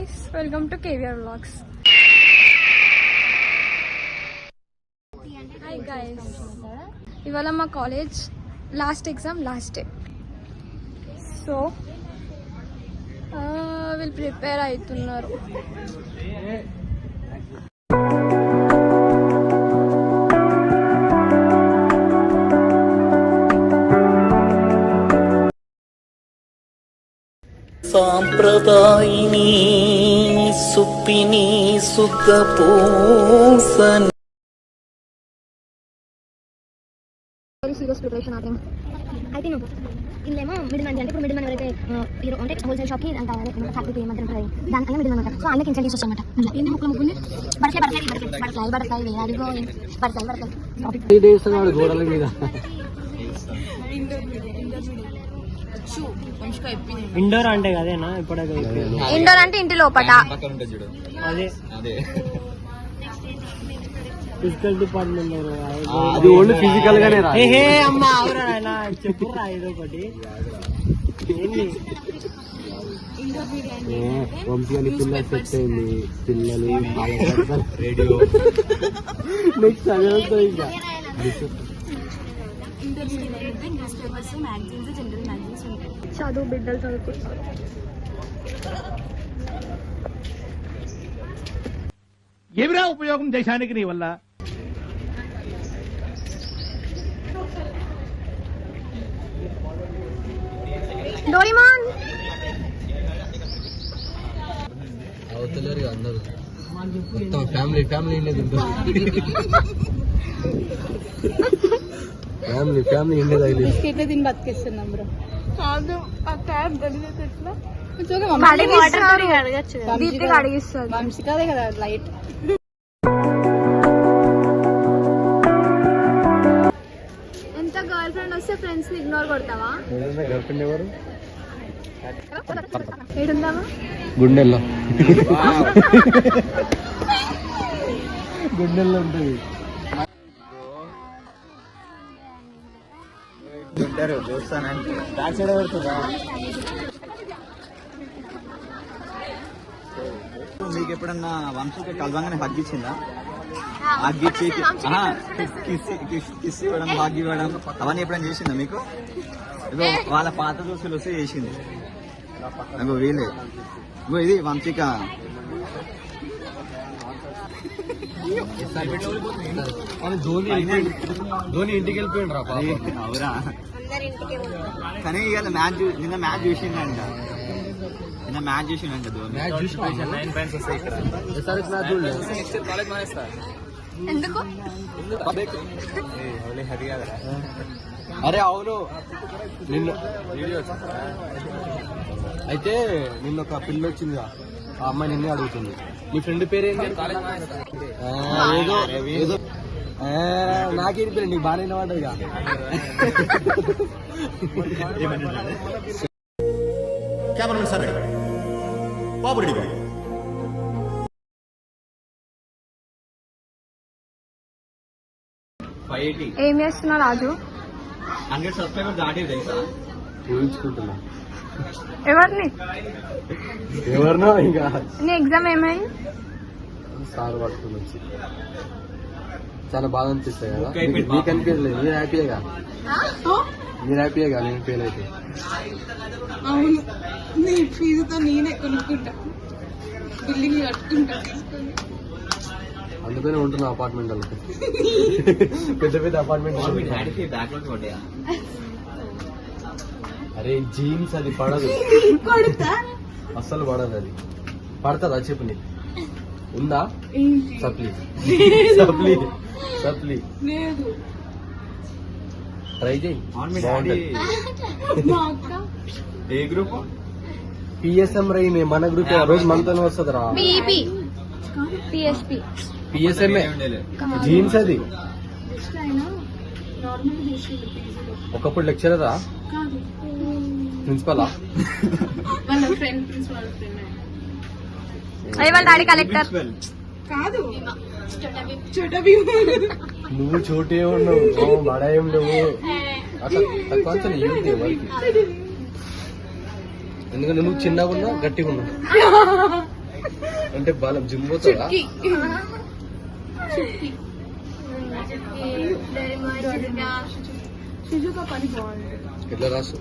Welcome to KVR Vlogs. Hi guys. ఇవాళ మా college last exam last day. So వీళ్ళు prepare అవుతున్నారు. సాంప్రదాయిని సుప్పిని సుద్ధ పూసన్ serious preparation atom అయితే నువ్వు ఇల్లేమో మిడిల్ మ్యాన్ అంటే ఇప్పుడు మిడిల్ మ్యాన్ ఎవరైతే హీరో అంటే హోల్సేల్ షాప్ కి అంత ఫ్యాక్టరీ మధ్య ఉంటుంది దానికన్నా మిడిల్ మ్యాన్ సో అన్ని ఇన్సెంటివ్స్ అనమాట ఏంటి ముక్కలు ముగ్గుని బటర్ఫ్లై వేయాలిగో బటర్ఫ్లై 3 days నాడు గోడల మీద ఇండోర్ అంటే కదేనా ఇప్పుడు ఇండోర్ అంటే ఇంటి లోపట అదే ఫిజికల్ డిపార్ట్మెంట్ అది ఓన్లీ ఫిజికల్ గానే రా. అమ్మా అవునా చెప్పురా ఏదో ఒకటి వంశీ అని పిల్లలు సెట్ అయింది పిల్లలు రేడియో నెక్స్ట్ అదే వస్తుంది ఇంకా చదువు బిడ్డలు చదువుకుంటారు. ఏమిరా ఉపయోగం దేశానికి నీ వల్ల? డోరేమాన్ అవుతలేరు అందరూ మొత్తం ఫ్యామిలీ ఫ్యామిలీ ఇండేది ఎట్లా తిని బతికేస్తున్నాం బ్రో. కాదు ఆ ట్యాబ్ గడిగేది ఎట్లా దీప్తికి అడిగిస్తుంది వంశికాదే కదా లైట్. ఎంత గర్ల్ ఫ్రెండ్ వస్తే ఫ్రెండ్స్ ని ఇగ్నోర్ కొడతావా? గర్ల్ ఫ్రెండ్ ఎవరు ఏడుందామా గుండెల్లో గుండెల్లో ఉంటుంది. మీకు ఎప్పుడన్నా వంశీకి కలవంగానే హగ్ ఇచ్చిందా? హగ్ ఇచ్చి కిస్ ఇవ్వడం హగ్ ఇవ్వడం అవన్నీ ఎప్పుడైనా చేసిందా మీకు? ఇగో వాళ్ళ పాత దోస్తులు వస్తే చేసింది. అగో వీలే ఇగో ఇది వంశీక ధోని ఇంటికి వెళ్ళిపోయిండు రా అవురా. కానీ ఇవాళ మ్యాచ్ నిన్న మ్యాచ్ చూసిండంట ధోని. ఎందుకు అరే అవును నిన్న అయితే నిన్న ఒక పిల్ల వచ్చిందిగా ఆ అమ్మాయి నిన్నే అడుగుతుంది నీ ఫ్రెండ్ పేరేంటి? ఏదో ఏదో నాకేం పేరు నీకు బాగానే వినవాడదుగా. ఏం చేస్తున్నా రాజు? 100 సబ్స్క్రైబర్స్ దాటి తెలుసా? ఊహించుకుంటున్నా ఎవరినో ఇంకా. నీ ఎగ్జామ్ ఏమైంది? సార్ పట్టుకుని వచ్చి చాలా బాగా అనిపిస్తాయి కదా. నీకు అనిపించలేదు? మీరు హ్యాపీగా నేను ఫెయిల్ అయితే. అవును నీ ఫీజుతో నేనే కొనుక్కుంటా బిల్డింగ్ కట్టుకుంటా. అందుకనే ఉంటున్నా అపార్ట్మెంట్ వాళ్ళకి పెద్ద పెద్ద అపార్ట్మెంట్. అరే జీన్స్ అది పడదు అస్సలు పడదు. అది పడుతుందా చెప్పు నీకు? ఉందా సప్లీ ట్రై చేయి. ఏ గ్రూప్? పిఎస్ఎం రై మన గ్రూప్ రోజు మనతోనే వస్తుంది రా. పిఎస్ఎంఏ జీన్స్ అది. ఒకప్పుడు లెక్చరరా ప్రిన్సిపలా? వాళ్ళ డాడీ కలెక్టర్ కాదు. నువ్వు చోటే ఉన్నావు బడా ఏం లేవు అట్లా తక్కువ ఎందుకంటే నువ్వు చిన్నగా ఉన్నావు గట్టిగా ఉన్నావు. అంటే బాలం జిమ్ పోతావా? ఎట్లా రాసు